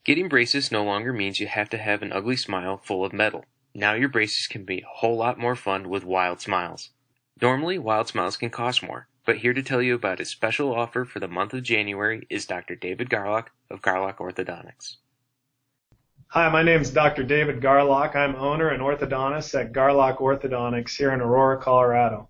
Getting braces no longer means you have to have an ugly smile full of metal. Now your braces can be a whole lot more fun with Wild Smiles. Normally, Wild Smiles can cost more, but here to tell you about his special offer for the month of January is Dr. David Garlock of Garlock Orthodontics. Hi, my name is Dr. David Garlock. I'm owner and orthodontist at Garlock Orthodontics here in Aurora, Colorado.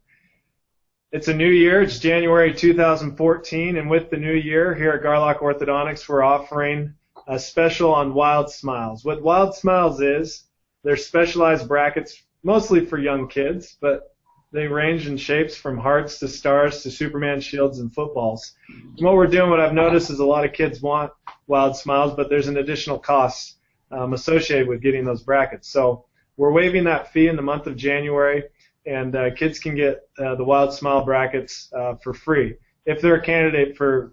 It's a new year. It's January 2014, and with the new year here at Garlock Orthodontics, we're offering a special on Wild Smiles. What Wild Smiles is, they're specialized brackets mostly for young kids, but they range in shapes from hearts to stars to Superman shields and footballs. And what we're doing, what I've noticed is a lot of kids want Wild Smiles, but there's an additional cost associated with getting those brackets. So we're waiving that fee in the month of January, and kids can get the Wild Smile brackets for free if they're a candidate for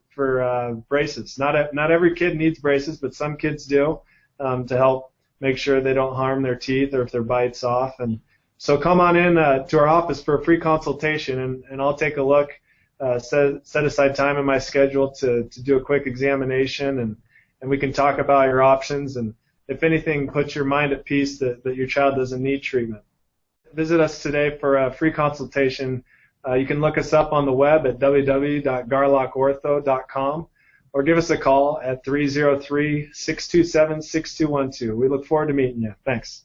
braces. Not every kid needs braces, but some kids do to help make sure they don't harm their teeth or if their bites off. And so come on in to our office for a free consultation, and I'll take a look, set aside time in my schedule to do a quick examination, and we can talk about your options, and if anything, put your mind at peace that your child doesn't need treatment. Visit us today for a free consultation. You can look us up on the web at www.garlockortho.com or give us a call at 303-627-6212. We look forward to meeting you. Thanks.